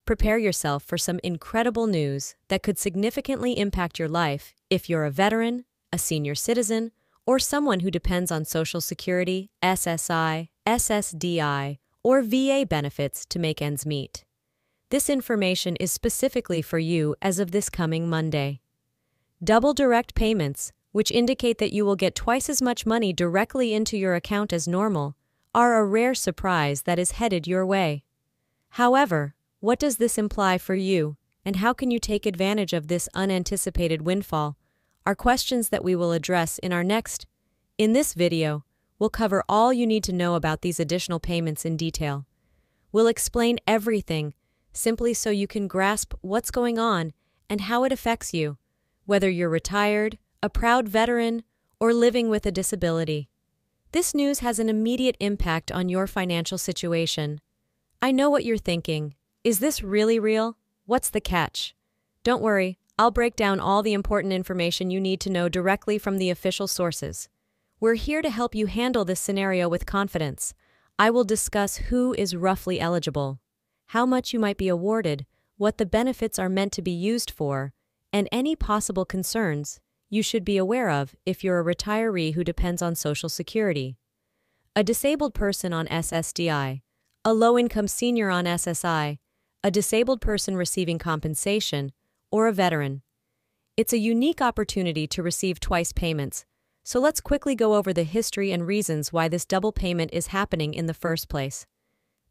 Prepare yourself for some incredible news that could significantly impact your life if you're a veteran, a senior citizen, or someone who depends on Social Security, SSI, SSDI, or VA benefits to make ends meet. This information is specifically for you as of this coming Monday. Double direct payments, which indicate that you will get twice as much money directly into your account as normal, are a rare surprise that is headed your way. However, what does this imply for you, and how can you take advantage of this unanticipated windfall, are questions that we will address in our next. In this video, we'll cover all you need to know about these additional payments in detail. We'll explain everything, simply so you can grasp what's going on and how it affects you, whether you're retired, a proud veteran, or living with a disability. This news has an immediate impact on your financial situation. I know what you're thinking. Is this really real? What's the catch? Don't worry, I'll break down all the important information you need to know directly from the official sources. We're here to help you handle this scenario with confidence. I will discuss who is roughly eligible, how much you might be awarded, what the benefits are meant to be used for, and any possible concerns you should be aware of if you're a retiree who depends on Social Security, a disabled person on SSDI, a low-income senior on SSI, a disabled person receiving compensation, or a veteran. It's a unique opportunity to receive twice payments, so let's quickly go over the history and reasons why this double payment is happening in the first place.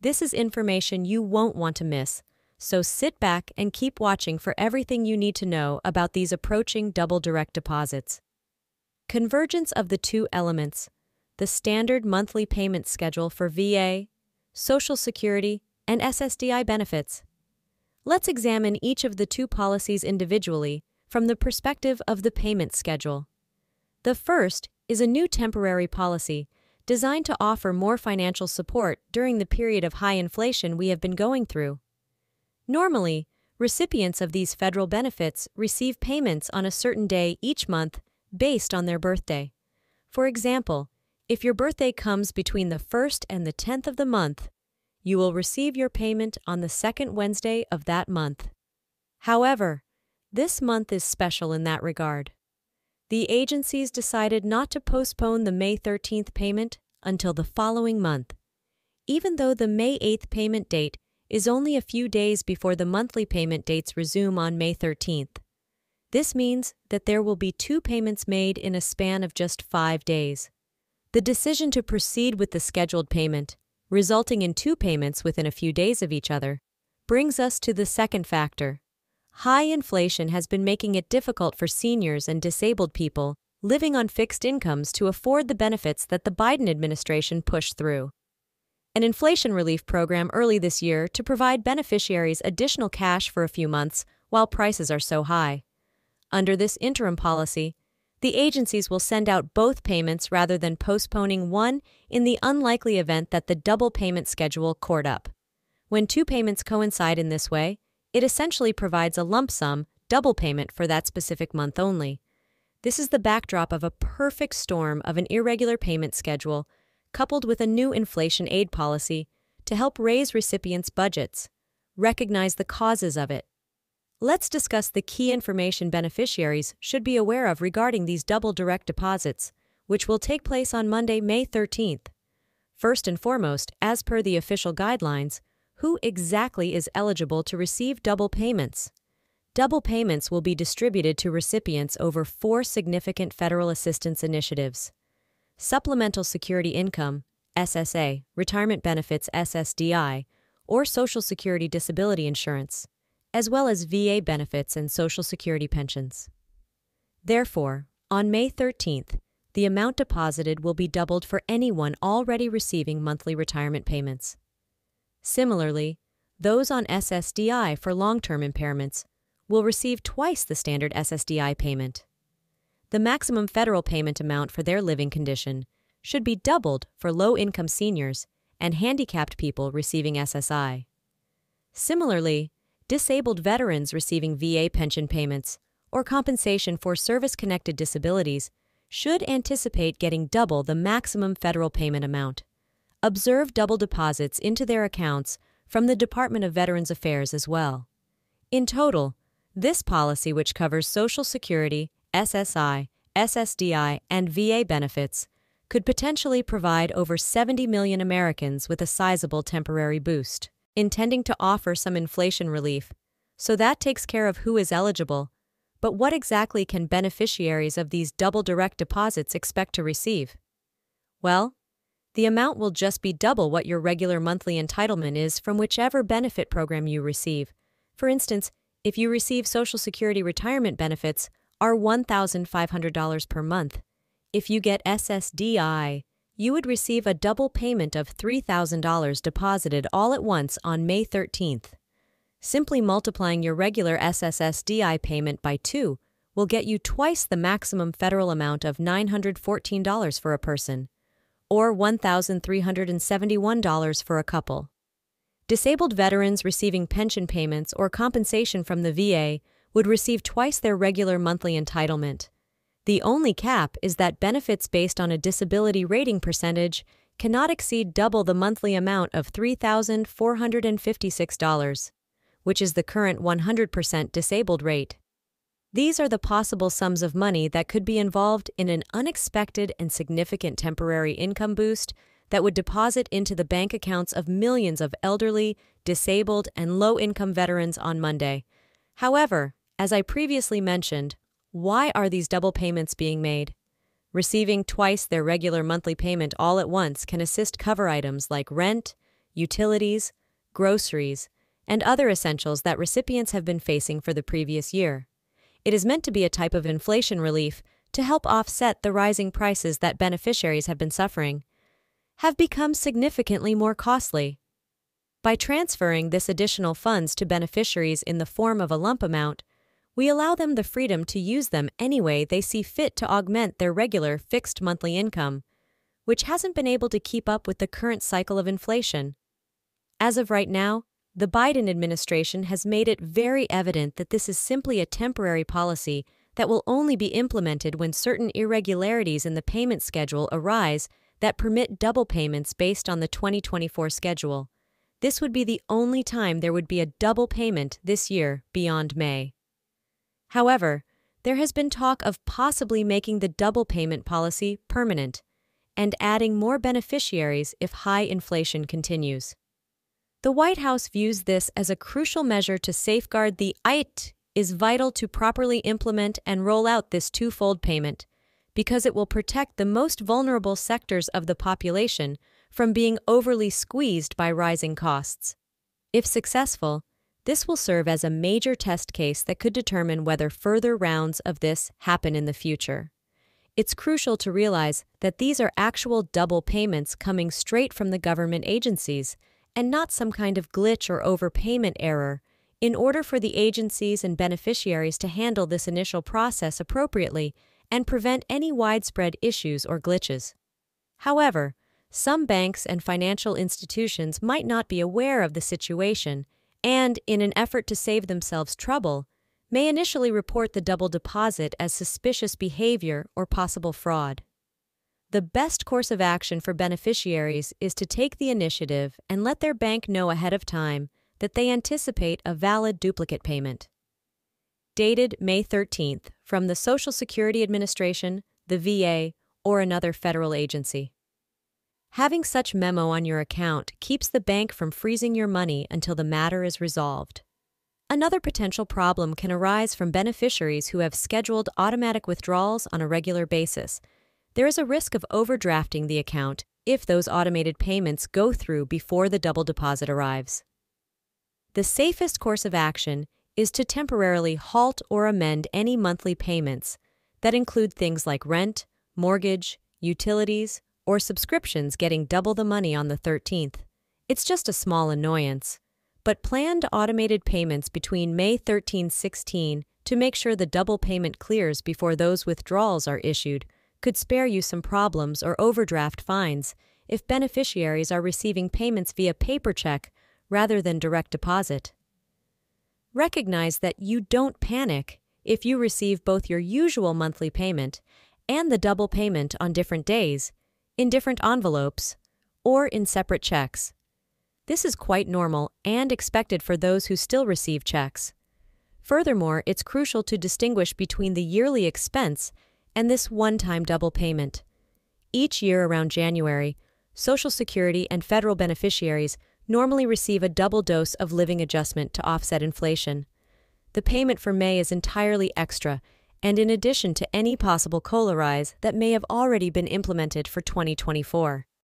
This is information you won't want to miss, so sit back and keep watching for everything you need to know about these approaching double direct deposits. Convergence of the two elements, the standard monthly payment schedule for VA, Social Security, and SSDI benefits. Let's examine each of the two policies individually from the perspective of the payment schedule. The first is a new temporary policy designed to offer more financial support during the period of high inflation we have been going through. Normally, recipients of these federal benefits receive payments on a certain day each month based on their birthday. For example, if your birthday comes between the 1st and the 10th of the month, you will receive your payment on the second Wednesday of that month. However, this month is special in that regard. The agencies decided not to postpone the May 13th payment until the following month, even though the May 8th payment date is only a few days before the monthly payment dates resume on May 13th. This means that there will be two payments made in a span of just 5 days. The decision to proceed with the scheduled payment, resulting in two payments within a few days of each other, brings us to the second factor. High inflation has been making it difficult for seniors and disabled people living on fixed incomes to afford the benefits that the Biden administration pushed through. An inflation relief program early this year to provide beneficiaries additional cash for a few months while prices are so high. Under this interim policy, the agencies will send out both payments rather than postponing one in the unlikely event that the double payment schedule caught up. When two payments coincide in this way, it essentially provides a lump sum double payment for that specific month only. This is the backdrop of a perfect storm of an irregular payment schedule coupled with a new inflation aid policy to help raise recipients' budgets. Recognize the causes of it. Let's discuss the key information beneficiaries should be aware of regarding these double direct deposits, which will take place on Monday, May 13th. First and foremost, as per the official guidelines, who exactly is eligible to receive double payments? Double payments will be distributed to recipients over 4 significant federal assistance initiatives: Supplemental Security Income, SSA, Retirement Benefits, SSDI, or Social Security Disability Insurance, as well as VA benefits and Social Security pensions. Therefore, on May 13th, the amount deposited will be doubled for anyone already receiving monthly retirement payments. Similarly, those on SSDI for long-term impairments will receive twice the standard SSDI payment. The maximum federal payment amount for their living condition should be doubled for low-income seniors and handicapped people receiving SSI. Similarly, disabled veterans receiving VA pension payments or compensation for service-connected disabilities should anticipate getting double the maximum federal payment amount. Observe double deposits into their accounts from the Department of Veterans Affairs as well. In total, this policy, which covers Social Security, SSI, SSDI, and VA benefits, could potentially provide over 70 million Americans with a sizable temporary boost, intending to offer some inflation relief. So that takes care of who is eligible. But what exactly can beneficiaries of these double direct deposits expect to receive? Well, the amount will just be double what your regular monthly entitlement is from whichever benefit program you receive. For instance, if you receive Social Security retirement benefits, are $1,500 per month. If you get SSDI, you would receive a double payment of $3,000 deposited all at once on May 13th. Simply multiplying your regular SSDI payment by 2 will get you twice the maximum federal amount of $914 for a person, or $1,371 for a couple. Disabled veterans receiving pension payments or compensation from the VA would receive twice their regular monthly entitlement. The only cap is that benefits based on a disability rating percentage cannot exceed double the monthly amount of $3,456, which is the current 100% disabled rate. These are the possible sums of money that could be involved in an unexpected and significant temporary income boost that would deposit into the bank accounts of millions of elderly, disabled, and low-income veterans on Monday. However, as I previously mentioned, why are these double payments being made? Receiving twice their regular monthly payment all at once can assist cover items like rent, utilities, groceries, and other essentials that recipients have been facing for the previous year. It is meant to be a type of inflation relief to help offset the rising prices that beneficiaries have been suffering, have become significantly more costly. By transferring this additional funds to beneficiaries in the form of a lump amount, we allow them the freedom to use them any way they see fit to augment their regular fixed monthly income, which hasn't been able to keep up with the current cycle of inflation. As of right now, the Biden administration has made it very evident that this is simply a temporary policy that will only be implemented when certain irregularities in the payment schedule arise that permit double payments based on the 2024 schedule. This would be the only time there would be a double payment this year beyond May. However, there has been talk of possibly making the double payment policy permanent and adding more beneficiaries if high inflation continues. The White House views this as a crucial measure to safeguard the IT is vital to properly implement and roll out this twofold payment because it will protect the most vulnerable sectors of the population from being overly squeezed by rising costs. If successful, this will serve as a major test case that could determine whether further rounds of this happen in the future. It's crucial to realize that these are actual double payments coming straight from the government agencies and not some kind of glitch or overpayment error in order for the agencies and beneficiaries to handle this initial process appropriately and prevent any widespread issues or glitches. However, some banks and financial institutions might not be aware of the situation and, in an effort to save themselves trouble, may initially report the double deposit as suspicious behavior or possible fraud. The best course of action for beneficiaries is to take the initiative and let their bank know ahead of time that they anticipate a valid duplicate payment. Dated May 13th, from the Social Security Administration, the VA, or another federal agency. Having such memo on your account keeps the bank from freezing your money until the matter is resolved. Another potential problem can arise from beneficiaries who have scheduled automatic withdrawals on a regular basis. There is a risk of overdrafting the account if those automated payments go through before the double deposit arrives. The safest course of action is to temporarily halt or amend any monthly payments that include things like rent, mortgage, utilities, or subscriptions getting double the money on the 13th. It's just a small annoyance, but planned automated payments between May 13-16 to make sure the double payment clears before those withdrawals are issued could spare you some problems or overdraft fines if beneficiaries are receiving payments via paper check rather than direct deposit. Recognize that you don't panic if you receive both your usual monthly payment and the double payment on different days, in different envelopes, or in separate checks. This is quite normal and expected for those who still receive checks. Furthermore, it's crucial to distinguish between the yearly expense and this one-time double payment. Each year around January, Social Security and federal beneficiaries normally receive a double dose of living adjustment to offset inflation. The payment for May is entirely extra and in addition to any possible COLA rise that may have already been implemented for 2024.